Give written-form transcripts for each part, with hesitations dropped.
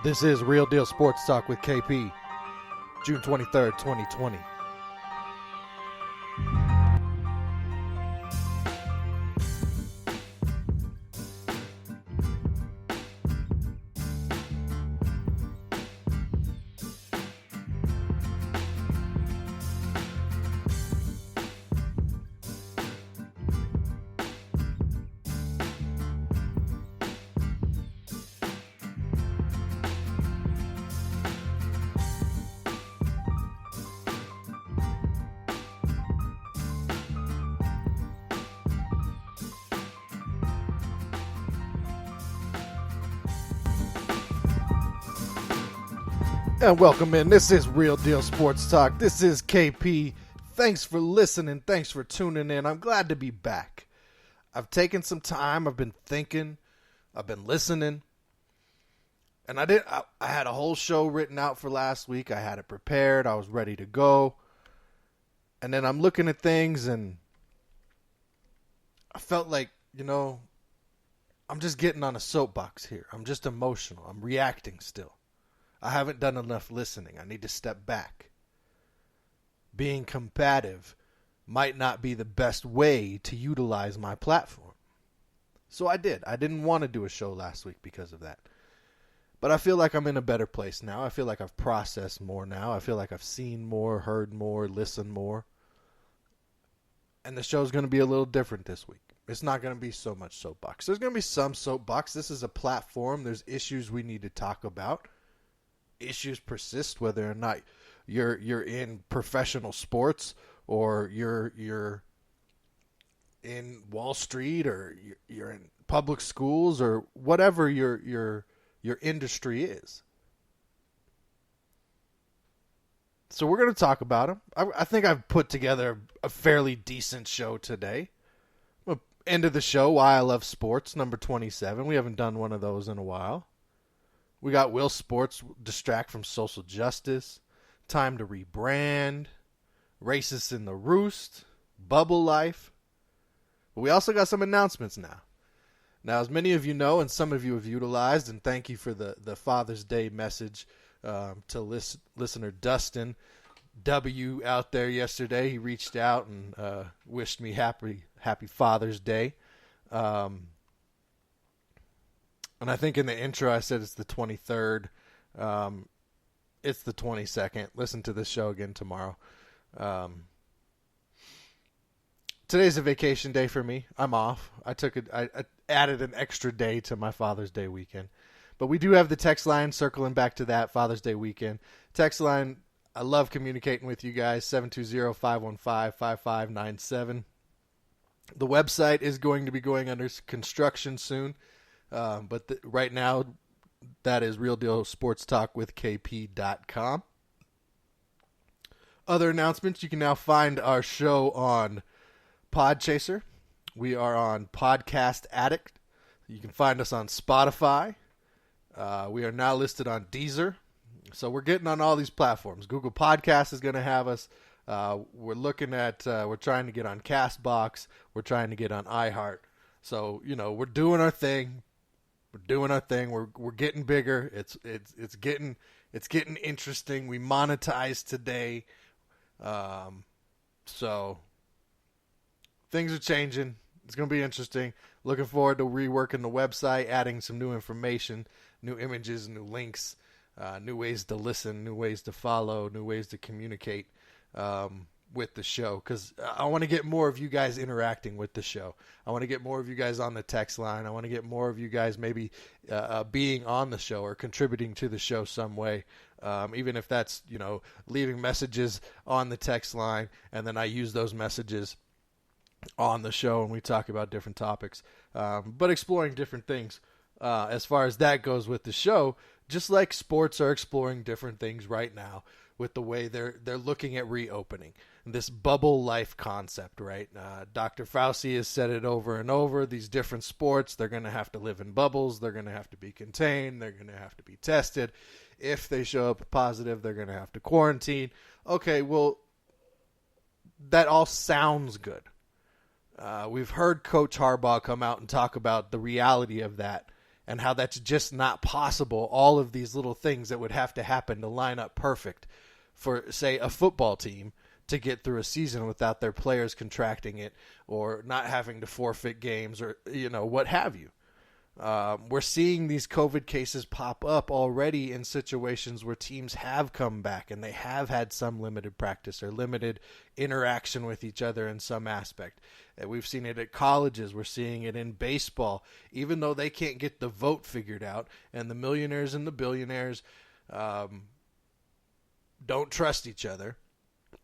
This is Real Deal Sports Talk with KP, June 23rd, 2020. And welcome in. This is Real Deal Sports Talk. This is KP. Thanks for listening. Thanks for tuning in. I'm glad to be back. I've taken some time. I've been thinking. I've been listening. And I had a whole show written out for last week. I had it prepared. I was ready to go. And then I'm looking at things and I felt like, I'm just getting on a soapbox here. I'm just emotional. I'm reacting still. I haven't done enough listening. I need to step back. Being combative might not be the best way to utilize my platform. So I did. I didn't want to do a show last week because of that. But I feel like I'm in a better place now. I feel like I've processed more now. I feel like I've seen more, heard more, listened more. And the show's going to be a little different this week. It's not going to be so much soapbox. There's going to be some soapbox. This is a platform. There's issues we need to talk about. Issues persist whether or not you're in professional sports or you're in Wall Street or you're in public schools or whatever your industry is. So we're going to talk about them. I think I've put together a fairly decent show today. End of the show, Why I Love Sports, number 27. We haven't done one of those in a while. We got Will Sports distract from social justice, time to rebrand, racists in the Roost, bubble life. But we also got some announcements now. Now, as many of you know, and some of you have utilized, and thank you for the Father's Day message to listener Dustin W. out there yesterday. He reached out and wished me happy Father's Day. And I think in the intro I said it's the 23rd. It's the 22nd. Listen to this show again tomorrow. Today's a vacation day for me. I'm off. I added an extra day to my Father's Day weekend. But we do have the text line, circling back to that Father's Day weekend. Text line, I love communicating with you guys, 720-515-5597. The website is going to be going under construction soon. But right now, that is Real Deal Sports Talk with KP.com. Other announcements, you can now find our show on Podchaser. We are on Podcast Addict. You can find us on Spotify. We are now listed on Deezer. So we're getting on all these platforms. Google Podcast is going to have us. We're trying to get on CastBox. We're trying to get on iHeart. So, we're doing our thing. We're getting bigger. It's getting interesting. We monetized today. So things are changing. It's going to be interesting. Looking forward to reworking the website, adding some new information, new images, new links, new ways to listen, new ways to follow, new ways to communicate with the show, because I want to get more of you guys interacting with the show. I want to get more of you guys on the text line. I want to get more of you guys maybe being on the show or contributing to the show some way, even if that's, leaving messages on the text line, and then I use those messages on the show and we talk about different topics, but exploring different things as far as that goes with the show, just like sports are exploring different things right now with the way they're looking at reopening. This bubble life concept, right? Dr. Fauci has said it over and over. These different sports, they're going to have to live in bubbles. They're going to have to be contained. They're going to have to be tested. If they show up positive, they're going to have to quarantine. Okay, well, that all sounds good. We've heard Coach Harbaugh come out and talk about the reality of that and how that's just not possible. All of these little things that would have to happen to line up perfect for, say, a football team to get through a season without their players contracting it or not having to forfeit games or, what have you. We're seeing these COVID cases pop up already in situations where teams have come back and they have had some limited practice or limited interaction with each other in some aspect. We've seen it at colleges. We're seeing it in baseball, even though they can't get the vote figured out and the millionaires and the billionaires don't trust each other.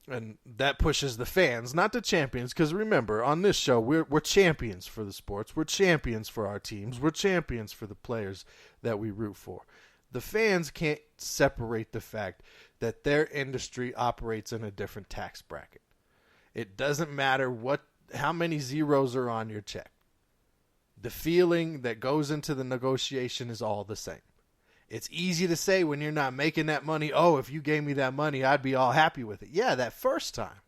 And that pushes the fans, not the champions, because remember, on this show, we're champions for the sports. We're champions for our teams. We're champions for the players that we root for. The fans can't separate the fact that their industry operates in a different tax bracket. It doesn't matter how many zeros are on your check. The feeling that goes into the negotiation is all the same. It's easy to say when you're not making that money, oh, if you gave me that money, I'd be all happy with it. Yeah, that first time.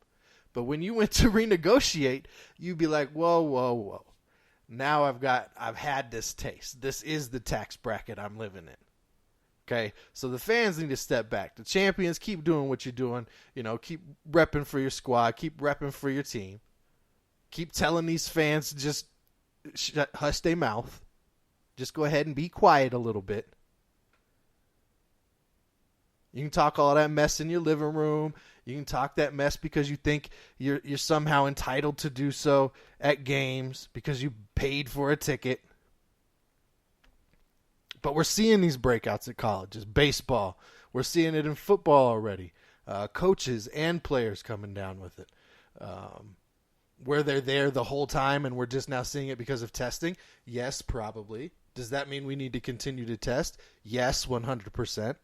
But when you went to renegotiate, you'd be like, whoa, whoa, whoa. Now I've had this taste. This is the tax bracket I'm living in. Okay, so the fans need to step back. The champions, keep doing what you're doing. Keep repping for your squad. Keep repping for your team. Keep telling these fans to just hush their mouth. Just go ahead and be quiet a little bit. You can talk all that mess in your living room. You can talk that mess because you think you're somehow entitled to do so at games because you paid for a ticket. But we're seeing these breakouts at colleges. Baseball. We're seeing it in football already. Coaches and players coming down with it. Where they're there the whole time and we're just now seeing it because of testing? Yes, probably. Does that mean we need to continue to test? Yes, 100%.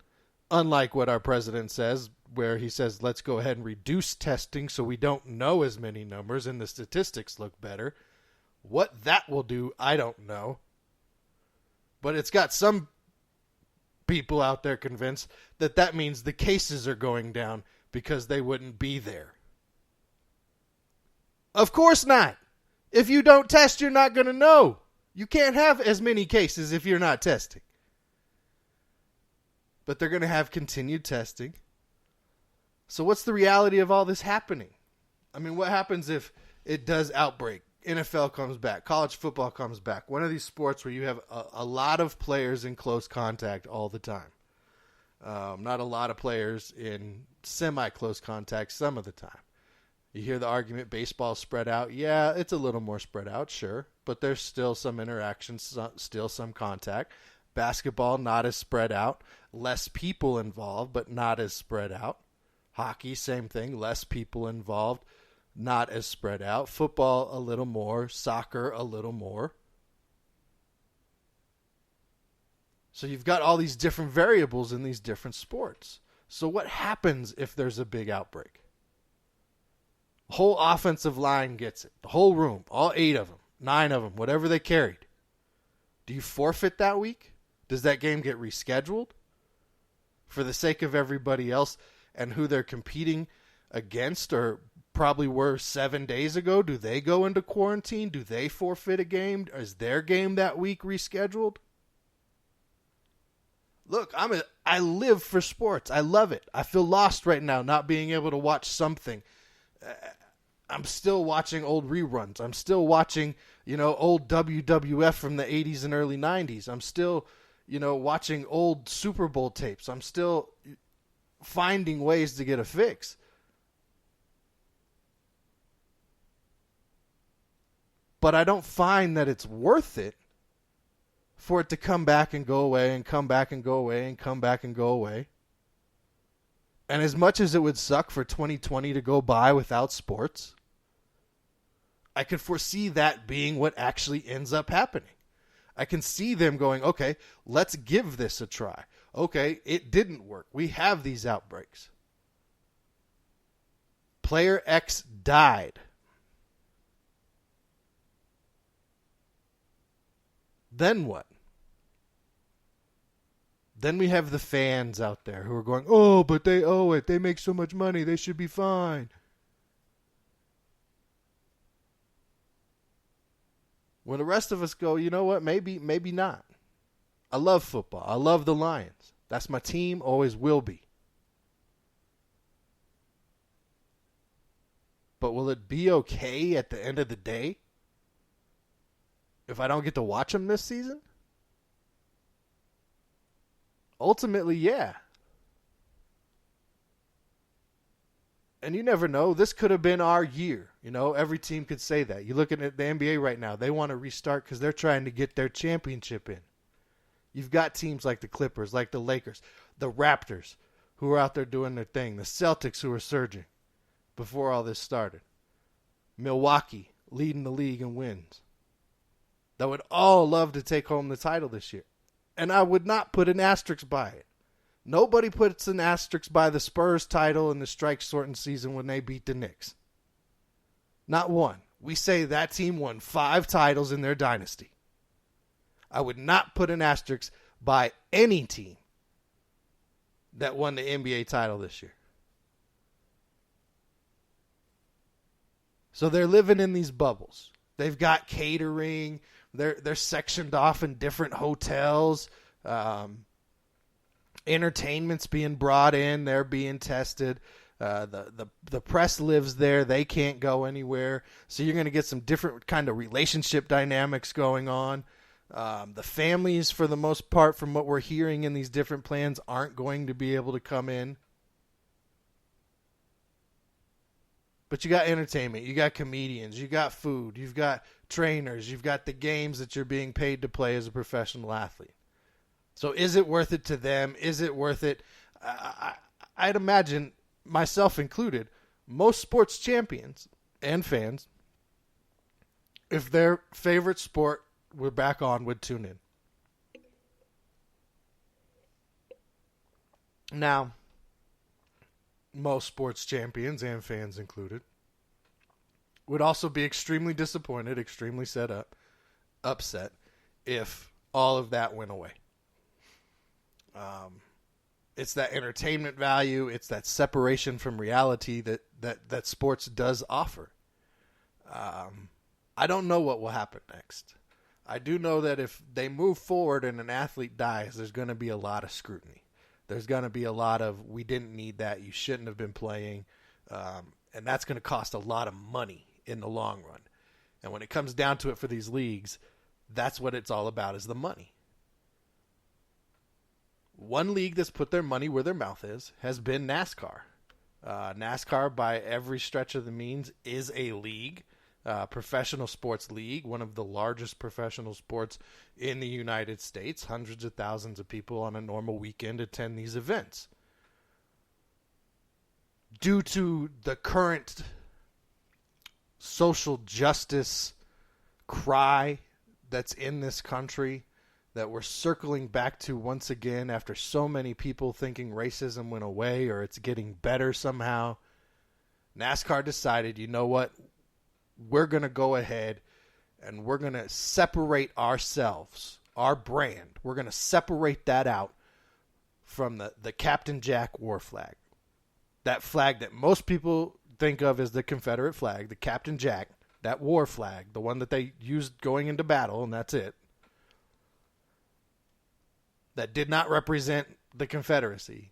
Unlike what our president says, where he says, let's go ahead and reduce testing so we don't know as many numbers and the statistics look better. What that will do, I don't know. But it's got some people out there convinced that means the cases are going down because they wouldn't be there. Of course not. If you don't test, you're not going to know. You can't have as many cases if you're not testing. But they're going to have continued testing. So what's the reality of all this happening? I mean, what happens if it does outbreak? NFL comes back. College football comes back. One of these sports where you have a lot of players in close contact all the time. Not a lot of players in semi-close contact some of the time. You hear the argument, baseball spread out. Yeah, it's a little more spread out, sure. But there's still some interaction, still some contact. Basketball, not as spread out. Less people involved, but not as spread out. Hockey, same thing. Less people involved, not as spread out. Football, a little more. Soccer, a little more. So you've got all these different variables in these different sports. So what happens if there's a big outbreak? The whole offensive line gets it. The whole room, all 8 of them, 9 of them, whatever they carried. Do you forfeit that week? Does that game get rescheduled? For the sake of everybody else and who they're competing against or probably were 7 days ago, do they go into quarantine? Do they forfeit a game? Is their game that week rescheduled? Look, I live for sports. I love it. I feel lost right now not being able to watch something. I'm still watching old reruns. I'm still watching, old WWF from the 80s and early 90s. I'm still, watching old Super Bowl tapes. I'm still finding ways to get a fix. But I don't find that it's worth it for it to come back and go away and come back and go away and come back and go away. And as much as it would suck for 2020 to go by without sports, I could foresee that being what actually ends up happening. I can see them going, okay, let's give this a try. Okay, it didn't work. We have these outbreaks. Player X died. Then what? Then we have the fans out there who are going, oh, but they owe it. They make so much money. They should be fine. When the rest of us go, you know what? Maybe not. I love football. I love the Lions. That's my team, always will be. But will it be okay at the end of the day if I don't get to watch them this season? Ultimately, yeah. And you never know. This could have been our year. You know, every team could say that. You're looking at the NBA right now. They want to restart because they're trying to get their championship in. You've got teams like the Clippers, like the Lakers, the Raptors, who are out there doing their thing, the Celtics, who are surging before all this started, Milwaukee leading the league in wins, that would all love to take home the title this year. And I would not put an asterisk by it. Nobody puts an asterisk by the Spurs title in the strike-shortened season when they beat the Knicks. Not one. We say that team won 5 titles in their dynasty. I would not put an asterisk by any team that won the NBA title this year. So they're living in these bubbles. They've got catering. They're sectioned off in different hotels. Entertainment's being brought in. They're being tested. The press lives there. They can't go anywhere. So you're going to get some different kind of relationship dynamics going on. The families, for the most part, from what we're hearing in these different plans, aren't going to be able to come in. But you got entertainment, you got comedians, you got food, you've got trainers, you've got the games that you're being paid to play as a professional athlete. So is it worth it to them? Is it worth it? I'd imagine, myself included, most sports champions and fans, if their favorite sport were back on, would tune in. Now, most sports champions and fans included would also be extremely disappointed, extremely upset if all of that went away. It's that entertainment value. It's that separation from reality that sports does offer. I don't know what will happen next. I do know that if they move forward and an athlete dies, there's going to be a lot of scrutiny. There's going to be a lot of, we didn't need that, you shouldn't have been playing, and that's going to cost a lot of money in the long run. And when it comes down to it for these leagues, that's what it's all about, is the money. One league that's put their money where their mouth is has been NASCAR. NASCAR, by every stretch of the means, is a league, professional sports league, one of the largest professional sports in the United States. Hundreds of thousands of people on a normal weekend attend these events. Due to the current social justice cry that's in this country, that we're circling back to once again after so many people thinking racism went away or it's getting better somehow, NASCAR decided, you know what, we're going to go ahead and we're going to separate ourselves, our brand. We're going to separate that out from the Captain Jack war flag. That flag that most people think of as the Confederate flag, the Captain Jack, that war flag, the one that they used going into battle, and that's it. That did not represent the Confederacy.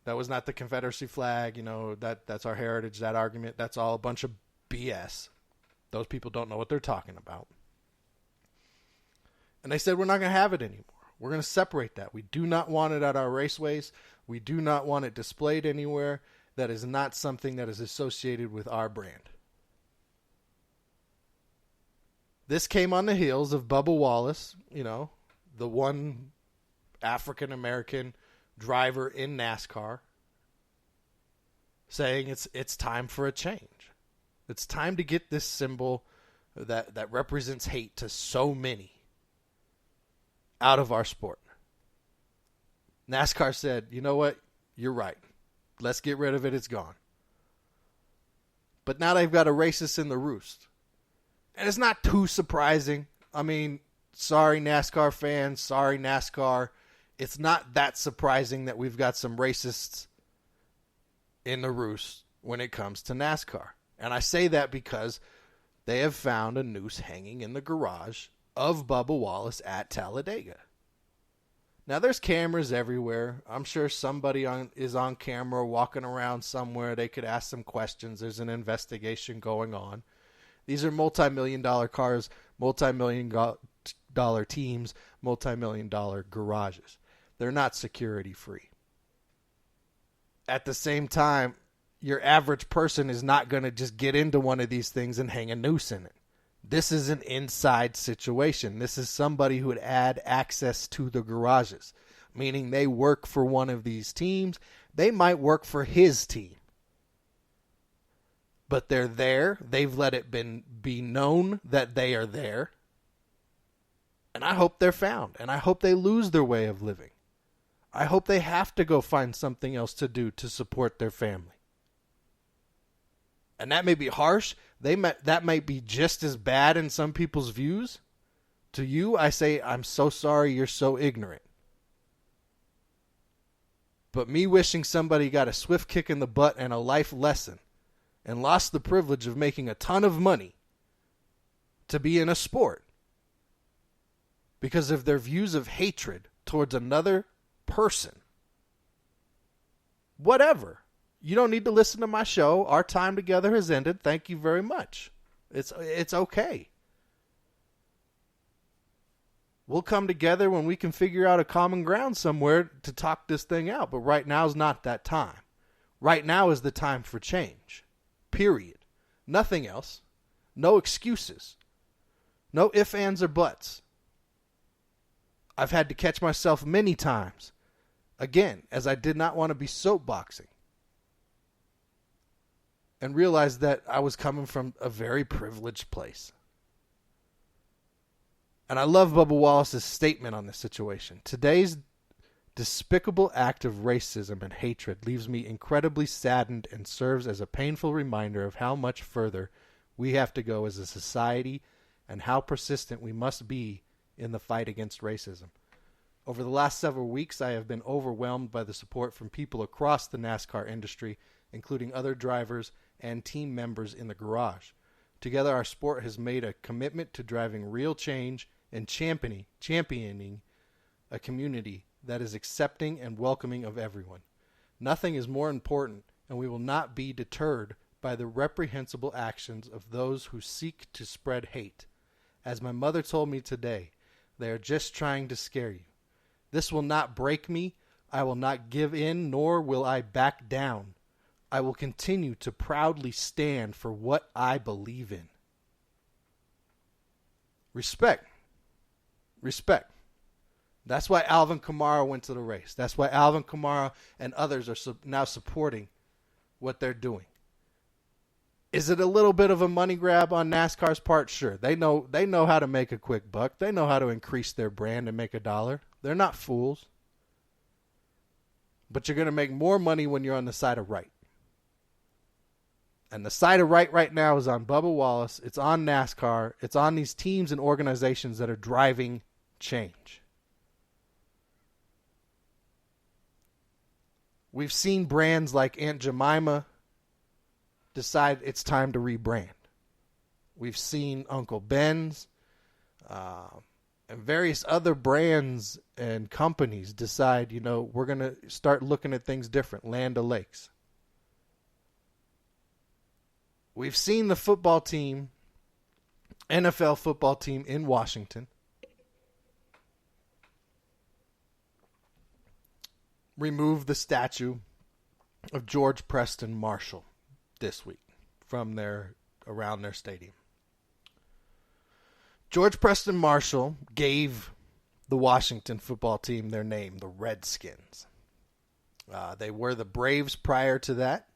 That was not the Confederacy flag. You know, that's our heritage, that argument. That's all a bunch of BS. Those people don't know what they're talking about. And they said, we're not going to have it anymore. We're going to separate that. We do not want it at our raceways. We do not want it displayed anywhere. That is not something that is associated with our brand. This came on the heels of Bubba Wallace, you know, the one African-American driver in NASCAR, saying it's time for a change. It's time to get this symbol that represents hate to so many out of our sport. NASCAR said, you know what? You're right. Let's get rid of it. It's gone. But now they've got a racist in the Roost. And it's not too surprising. I mean, sorry, NASCAR fans. Sorry, NASCAR. It's not that surprising that we've got some racists in the Roost when it comes to NASCAR. And I say that because they have found a noose hanging in the garage of Bubba Wallace at Talladega. Now, there's cameras everywhere. I'm sure somebody is on camera walking around somewhere. They could ask some questions. There's an investigation going on. These are multi-million-dollar cars, multi-million-dollar teams, multi-million-dollar garages. They're not security free. At the same time, your average person is not going to just get into one of these things and hang a noose in it. This is an inside situation. This is somebody who would add access to the garages, meaning they work for one of these teams. They might work for his team. But they're there. They've let it be known that they are there. And I hope they're found. And I hope they lose their way of living. I hope they have to go find something else to do to support their family. And that may be harsh. That might be just as bad in some people's views. To you, I say, I'm so sorry you're so ignorant. But me wishing somebody got a swift kick in the butt and a life lesson and lost the privilege of making a ton of money to be in a sport because of their views of hatred towards another person. Whatever. You don't need to listen to my show. Our time together has ended. Thank you very much. It's okay. We'll come together when we can figure out a common ground somewhere to talk this thing out. But right now is not that time. Right now is the time for change. Period. Nothing else. No excuses. No ifs, ands, or buts. I've had to catch myself many times. Again, as I did not want to be soapboxing. And realized that I was coming from a very privileged place. And I love Bubba Wallace's statement on this situation. Today's despicable act of racism and hatred leaves me incredibly saddened and serves as a painful reminder of how much further we have to go as a society and how persistent we must be in the fight against racism. Over the last several weeks, I have been overwhelmed by the support from people across the NASCAR industry, including other drivers and team members in the garage. Together, our sport has made a commitment to driving real change and championing a community that is accepting and welcoming of everyone. Nothing is more important, and we will not be deterred by the reprehensible actions of those who seek to spread hate. As my mother told me today, they are just trying to scare you. This will not break me. I will not give in, nor will I back down. I will continue to proudly stand for what I believe in. Respect. Respect. That's why Alvin Kamara went to the race. That's why Alvin Kamara and others are now supporting what they're doing. Is it a little bit of a money grab on NASCAR's part? Sure. They know how to make a quick buck. They know how to increase their brand and make $1. They're not fools. But you're going to make more money when you're on the side of right. And the side of right now is on Bubba Wallace. It's on NASCAR. It's on these teams and organizations that are driving change. We've seen brands like Aunt Jemima decide it's time to rebrand. We've seen Uncle Ben's and various other brands and companies decide, we're going to start looking at things different. Land O'Lakes. We've seen the football team, NFL football team in Washington, remove the statue of George Preston Marshall this week from around their stadium. George Preston Marshall gave the Washington football team their name, the Redskins. They were the Braves prior to that.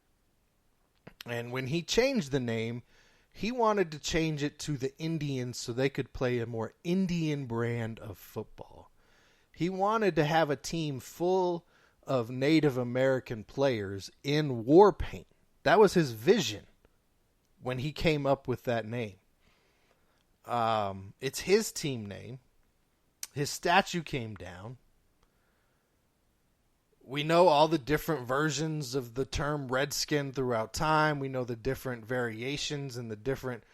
And when he changed the name, he wanted to change it to the Indians so they could play a more Indian brand of football. He wanted to have a team full of Native American players in war paint. That was his vision when he came up with that name. It's his team name. His statue came down. We know all the different versions of the term Redskin throughout time. We know the different variations and the different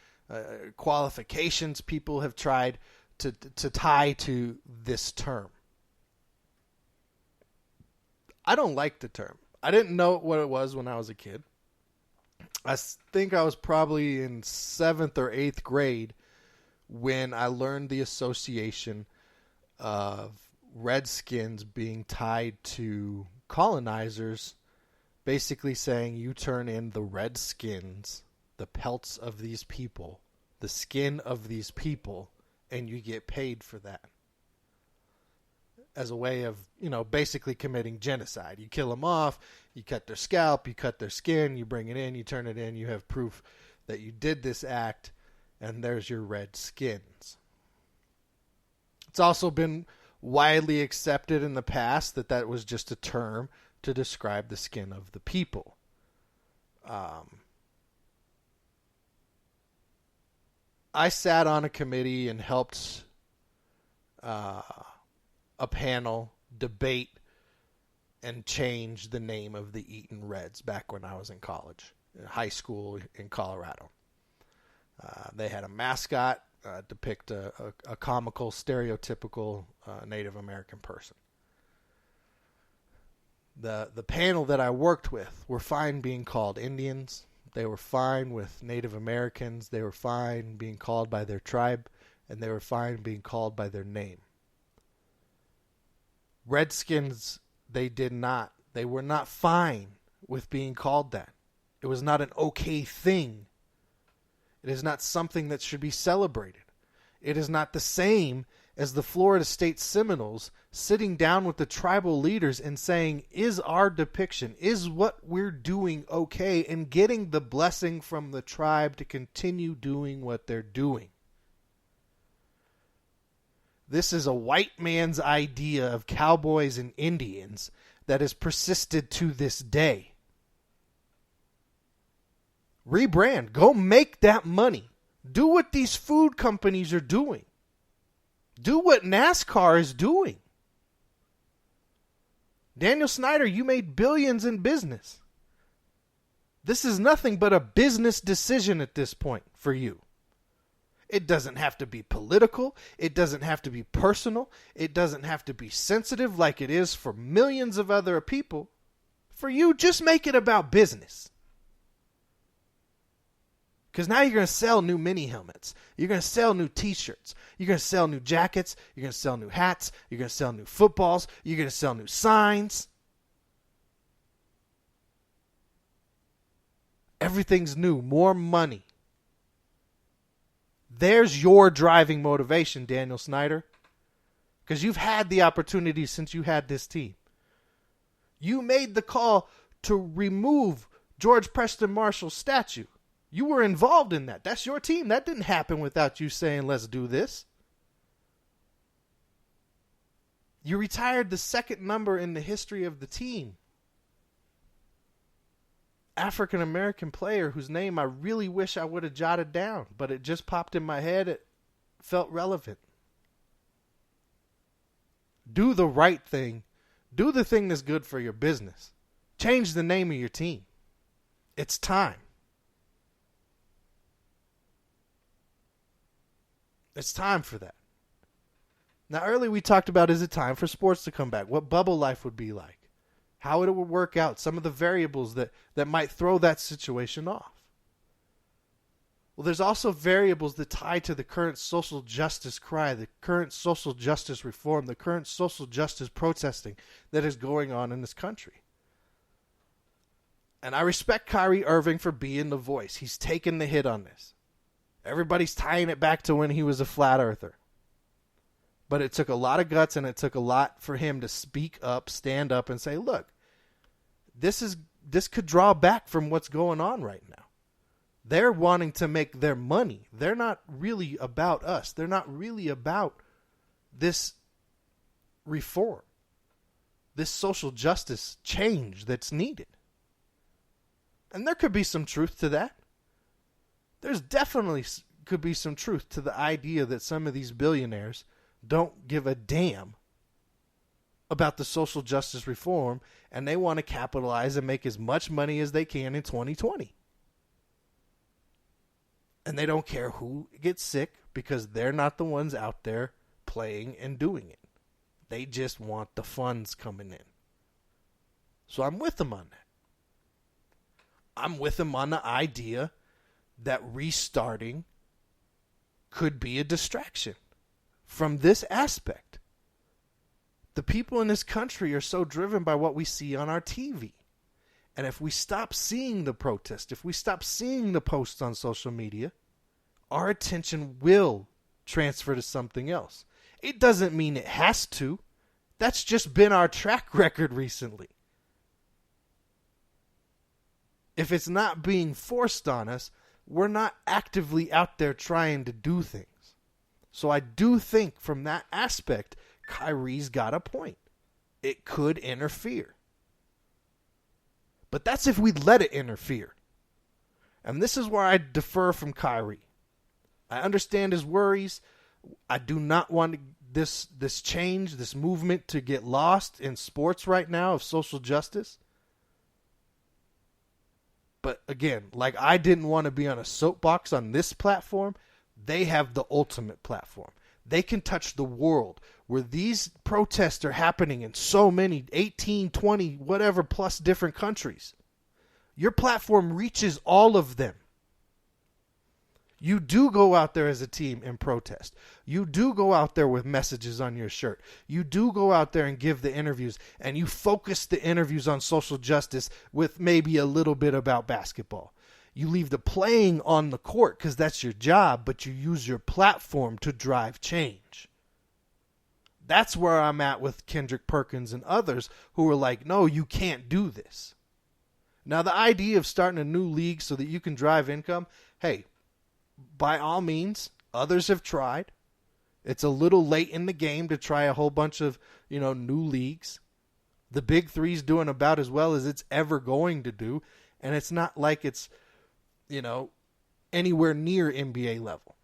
qualifications people have tried to tie to this term. I don't like the term. I didn't know what it was when I was a kid. I think I was probably in 7th or 8th grade when I learned the association of Redskins being tied to colonizers, basically saying you turn in the Redskins, the pelts of these people, the skin of these people, and you get paid for that. As a way of, basically committing genocide. You kill them off, you cut their scalp, you cut their skin, you bring it in, you turn it in, you have proof that you did this act, and there's your red skins. It's also been widely accepted in the past that was just a term to describe the skin of the people. I sat on a committee and helped a panel debate and change the name of the Eaton Reds back when I was in college, in high school in Colorado. They had a mascot depict a comical, stereotypical Native American person. The panel that I worked with were fine being called Indians. They were fine with Native Americans. They were fine being called by their tribe, and they were fine being called by their name. Redskins, they did not. They were not fine with being called that. It was not an okay thing. It is not something that should be celebrated. It is not the same as the Florida State Seminoles sitting down with the tribal leaders and saying, is our depiction, is what we're doing okay, and getting the blessing from the tribe to continue doing what they're doing. This is a white man's idea of cowboys and Indians that has persisted to this day. Rebrand. Go make that money. Do what these food companies are doing. Do what NASCAR is doing. Daniel Snyder, you made billions in business. This is nothing but a business decision at this point for you. It doesn't have to be political. It doesn't have to be personal. It doesn't have to be sensitive like it is for millions of other people. For you, just make it about business. Because now you're going to sell new mini helmets. You're going to sell new t-shirts. You're going to sell new jackets. You're going to sell new hats. You're going to sell new footballs. You're going to sell new signs. Everything's new. More money. There's your driving motivation, Daniel Snyder. Because you've had the opportunity since you had this team. You made the call to remove George Preston Marshall's statue. You were involved in that. That's your team. That didn't happen without you saying, let's do this. You retired the second number in the history of the team. African-American player whose name I really wish I would have jotted down, but it just popped in my head. It felt relevant. Do the right thing. Do the thing that's good for your business. Change the name of your team. It's time. It's time for that. Now, earlier we talked about, is it time for sports to come back? What bubble life would be like? How it would work out, some of the variables that might throw that situation off. Well, there's also variables that tie to the current social justice cry, the current social justice reform, the current social justice protesting that is going on in this country. And I respect Kyrie Irving for being the voice. He's taken the hit on this. Everybody's tying it back to when he was a flat earther. But it took a lot of guts and it took a lot for him to speak up, stand up, and say, look, this could draw back from what's going on right now. They're wanting to make their money. They're not really about us. They're not really about this reform, this social justice change that's needed. And there could be some truth to that. There's definitely could be some truth to the idea that some of these billionaires don't give a damn about the social justice reform, and they want to capitalize and make as much money as they can in 2020. And they don't care who gets sick because they're not the ones out there playing and doing it. They just want the funds coming in. So I'm with him on that. I'm with him on the idea that restarting could be a distraction from this aspect. The people in this country are so driven by what we see on our TV. And if we stop seeing the protest, if we stop seeing the posts on social media, our attention will transfer to something else. It doesn't mean it has to. That's just been our track record recently. If it's not being forced on us, we're not actively out there trying to do things. So I do think from that aspect, Kyrie's got a point. It could interfere. But that's if we let it interfere. And this is where I defer from Kyrie. I understand his worries. I do not want this change, this movement to get lost in sports right now of social justice. But again, like I didn't want to be on a soapbox on this platform, they have the ultimate platform. They can touch the world where these protests are happening in so many, 18, 20, whatever plus different countries. Your platform reaches all of them. You do go out there as a team and protest. You do go out there with messages on your shirt. You do go out there and give the interviews, and you focus the interviews on social justice with maybe a little bit about basketball. You leave the playing on the court because that's your job, but you use your platform to drive change. That's where I'm at with Kendrick Perkins and others who are like, no, you can't do this. Now, the idea of starting a new league so that you can drive income, hey, by all means, others have tried. It's a little late in the game to try a whole bunch of, new leagues. The Big Three's doing about as well as it's ever going to do, and it's not like it's, anywhere near NBA level.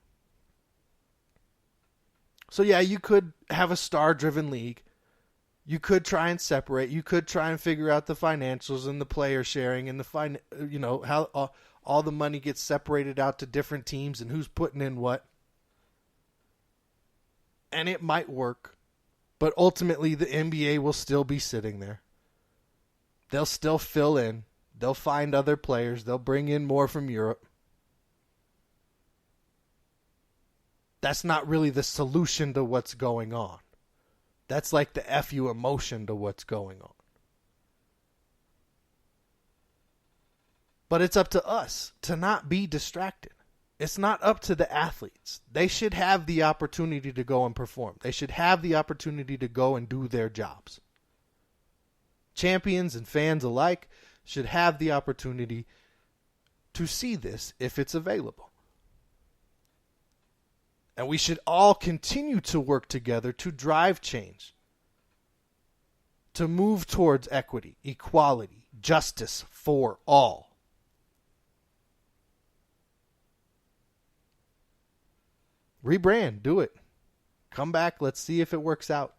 So yeah, you could have a star-driven league. You could try and separate. You could try and figure out the financials and the player sharing and how all the money gets separated out to different teams and who's putting in what. And it might work, but ultimately the NBA will still be sitting there. They'll still fill in. They'll find other players. They'll bring in more from Europe. That's not really the solution to what's going on. That's like the FU emotion to what's going on. But it's up to us to not be distracted. It's not up to the athletes. They should have the opportunity to go and perform. They should have the opportunity to go and do their jobs. Champions and fans alike should have the opportunity to see this if it's available. And we should all continue to work together to drive change, to move towards equity, equality, justice for all. Rebrand, do it. Come back, let's see if it works out.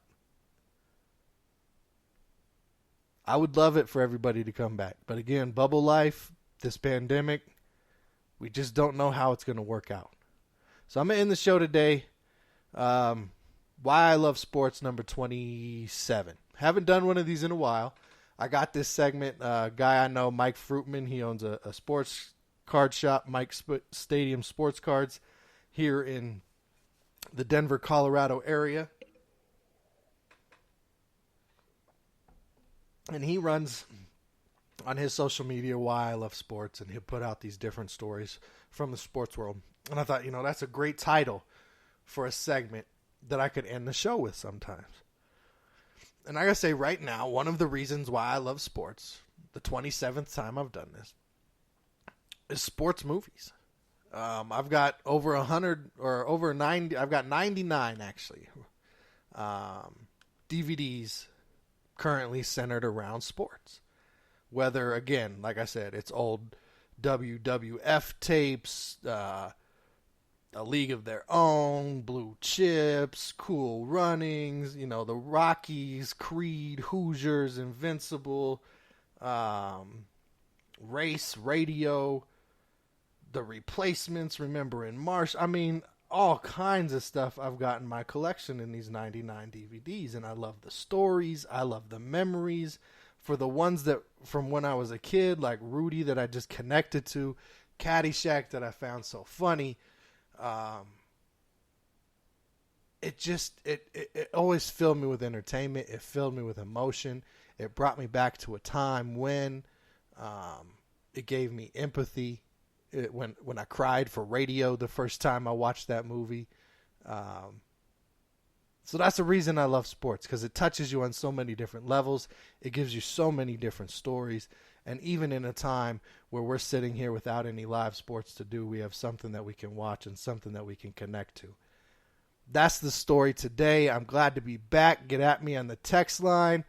I would love it for everybody to come back. But again, bubble life, this pandemic, we just don't know how it's going to work out. So I'm going to end the show today. Why I Love Sports number 27. Haven't done one of these in a while. I got this segment. Guy I know, Mike Fruitman, he owns a sports card shop, Mike's Stadium Sports Cards, here in the Denver, Colorado area. And he runs on his social media Why I Love Sports, and he'll put out these different stories from the sports world. And I thought, that's a great title for a segment that I could end the show with sometimes. And I gotta say right now, one of the reasons why I love sports, the 27th time I've done this, is sports movies. I've got over 100 or over 90. I've got 99 actually DVDs currently centered around sports. Whether, again, like I said, it's old WWF tapes, A League of Their Own, Blue Chips, Cool Runnings, the Rockies, Creed, Hoosiers, Invincible, Race, Radio, The Replacements, Remembering Marsh. I mean, all kinds of stuff I've got in my collection in these 99 DVDs, and I love the stories. I love the memories for the ones that from when I was a kid, like Rudy that I just connected to, Caddyshack that I found so funny. It always filled me with entertainment. It filled me with emotion. It brought me back to a time when it gave me empathy. When I cried for Radio the first time I watched that movie. So that's the reason I love sports, because it touches you on so many different levels. It gives you so many different stories. And even in a time where we're sitting here without any live sports to do, we have something that we can watch and something that we can connect to. That's the story today. I'm glad to be back. Get at me on the text line,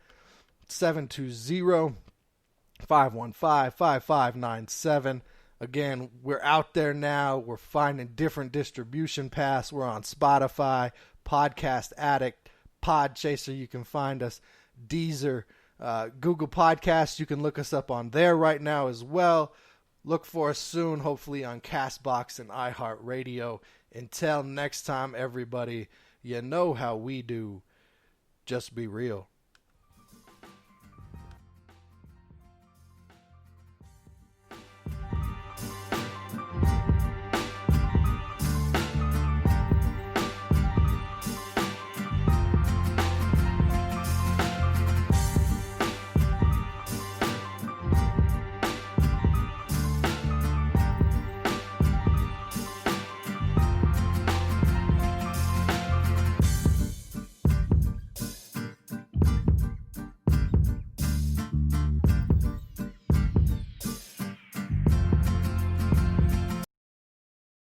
720-515-5597. Again, we're out there now. We're finding different distribution paths. We're on Spotify, Podcast Addict, Podchaser. You can find us, Deezer, Google Podcasts. You can look us up on there right now as well. Look for us soon, hopefully on CastBox and iHeartRadio. Until next time, everybody, you know how we do. Just be real.